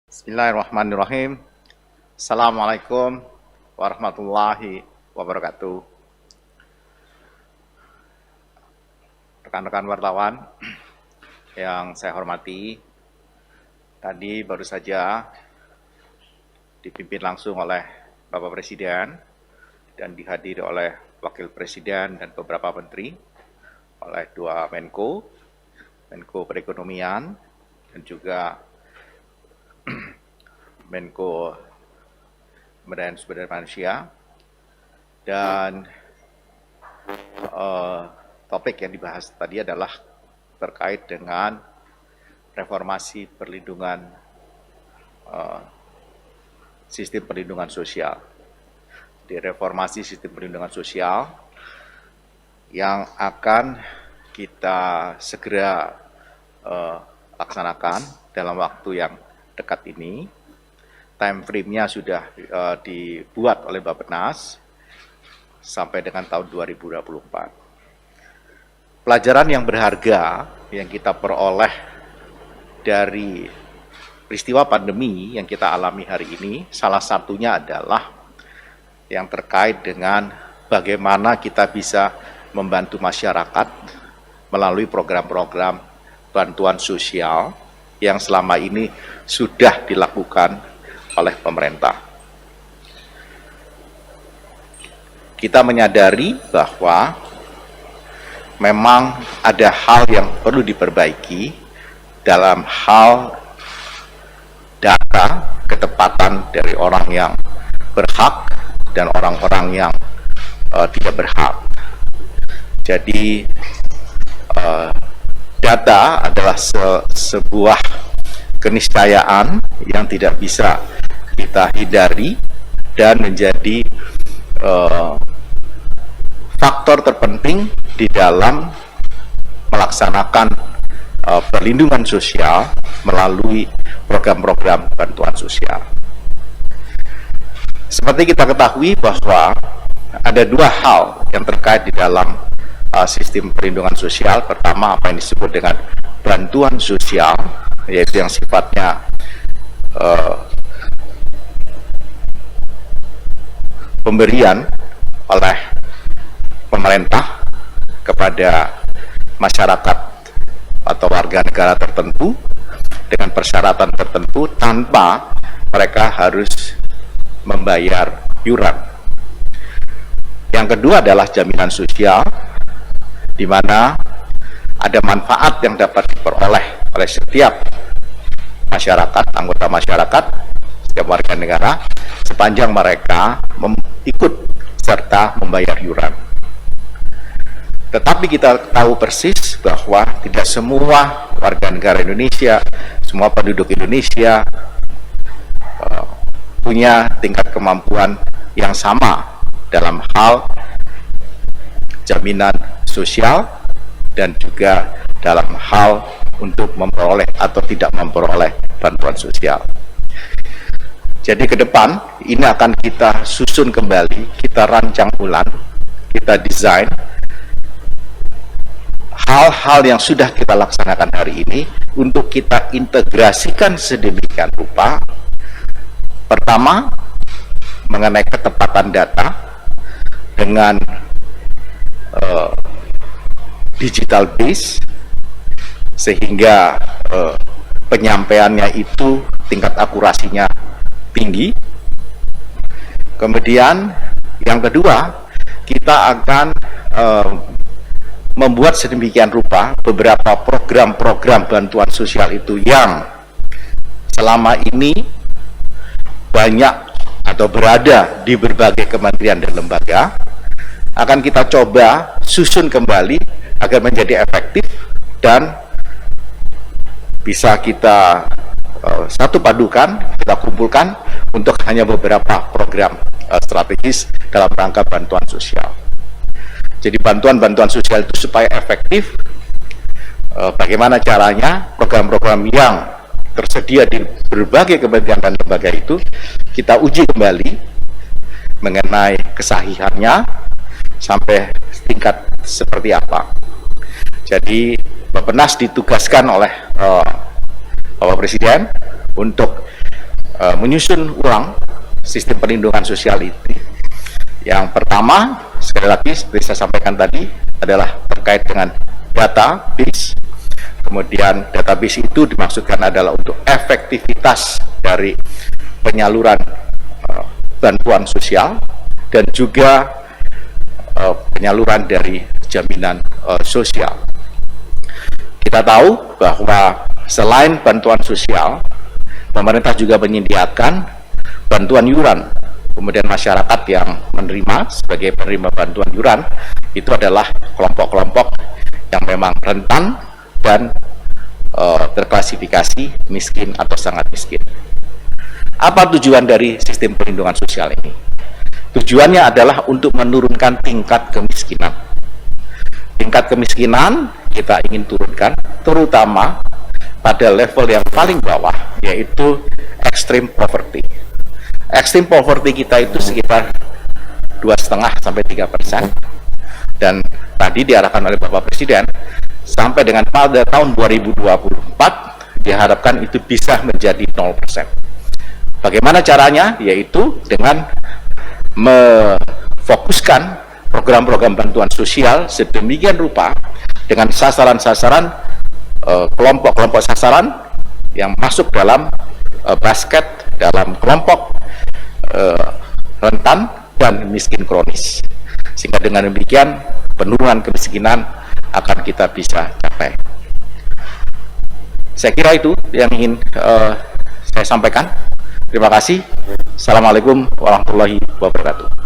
Bismillahirrahmanirrahim. Assalamualaikum warahmatullahi wabarakatuh. Rekan-rekan wartawan yang saya hormati, tadi baru saja dipimpin langsung oleh Bapak Presiden dan dihadiri oleh Wakil Presiden dan beberapa menteri, oleh dua Menko Perekonomian dan juga Menko Pemberdayaan Sumber Daya Manusia, dan topik yang dibahas tadi adalah terkait dengan reformasi perlindungan sistem perlindungan sosial. Di reformasi sistem perlindungan sosial yang akan kita segera laksanakan dalam waktu yang dekat ini. Time frame-nya sudah dibuat oleh Bappenas sampai dengan tahun 2024. Pelajaran yang berharga yang kita peroleh dari peristiwa pandemi yang kita alami hari ini, salah satunya adalah yang terkait dengan bagaimana kita bisa membantu masyarakat melalui program-program bantuan sosial yang selama ini sudah dilakukan oleh pemerintah. Kita menyadari bahwa memang ada hal yang perlu diperbaiki dalam hal data ketepatan dari orang yang berhak dan orang-orang yang tidak berhak. Jadi data adalah sebuah keniscayaan yang tidak bisa kita hindari dan menjadi faktor terpenting di dalam melaksanakan perlindungan sosial melalui program-program bantuan sosial. Seperti kita ketahui bahwa ada dua hal yang terkait di dalam sistem perlindungan sosial. Pertama, apa yang disebut dengan bantuan sosial, yaitu yang sifatnya pemberian oleh pemerintah kepada masyarakat atau warga negara tertentu dengan persyaratan tertentu tanpa mereka harus membayar iuran. Yang kedua adalah jaminan sosial, di mana ada manfaat yang dapat diperoleh oleh setiap masyarakat, anggota masyarakat, setiap warga negara, sepanjang mereka ikut serta membayar iuran. Tetapi kita tahu persis bahwa tidak semua warga negara Indonesia, semua penduduk Indonesia punya tingkat kemampuan yang sama dalam hal jaminan sosial dan juga dalam hal untuk memperoleh atau tidak memperoleh bantuan sosial. Jadi ke depan ini akan kita susun kembali, kita rancang ulang, kita desain hal-hal yang sudah kita laksanakan hari ini untuk kita integrasikan sedemikian rupa. Pertama, mengenai ketepatan data dengan digital base, sehingga penyampaiannya itu tingkat akurasinya tinggi. Kemudian yang kedua, kita akan membuat sedemikian rupa beberapa program-program bantuan sosial itu yang selama ini banyak atau berada di berbagai kementerian dan lembaga, akan kita coba susun kembali agar menjadi efektif dan bisa kita satu padukan, kita kumpulkan untuk hanya beberapa program strategis dalam rangka bantuan sosial. Jadi bantuan-bantuan sosial itu supaya efektif, bagaimana caranya program-program yang tersedia di berbagai kementerian dan lembaga itu kita uji kembali mengenai kesahihannya sampai tingkat seperti apa. Jadi Bappenas ditugaskan oleh Bapak Presiden untuk menyusun ulang sistem perlindungan sosial itu. Yang pertama, sekali lagi seperti saya sampaikan tadi, adalah terkait dengan database. Kemudian database itu dimaksudkan adalah untuk efektivitas dari penyaluran bantuan sosial dan juga penyaluran dari jaminan sosial. Kita tahu bahwa selain bantuan sosial, pemerintah juga menyediakan bantuan iuran. Kemudian masyarakat yang menerima sebagai penerima bantuan iuran itu adalah kelompok-kelompok yang memang rentan dan terklasifikasi miskin atau sangat miskin. Apa tujuan dari sistem perlindungan sosial ini? Tujuannya adalah untuk menurunkan tingkat kemiskinan. Tingkat kemiskinan kita ingin turunkan, terutama pada level yang paling bawah, yaitu extreme poverty. Extreme poverty kita itu sekitar 2,5 sampai 3%, dan tadi diarahkan oleh Bapak Presiden sampai dengan pada tahun 2024 diharapkan itu bisa menjadi 0%. Bagaimana caranya? Yaitu dengan memfokuskan program-program bantuan sosial sedemikian rupa dengan sasaran-sasaran kelompok-kelompok sasaran yang masuk dalam basket dalam kelompok rentan dan miskin kronis, sehingga dengan demikian penurunan kemiskinan akan kita bisa capai. Saya kira itu yang ingin saya sampaikan. Terima kasih. Assalamualaikum warahmatullahi wabarakatuh.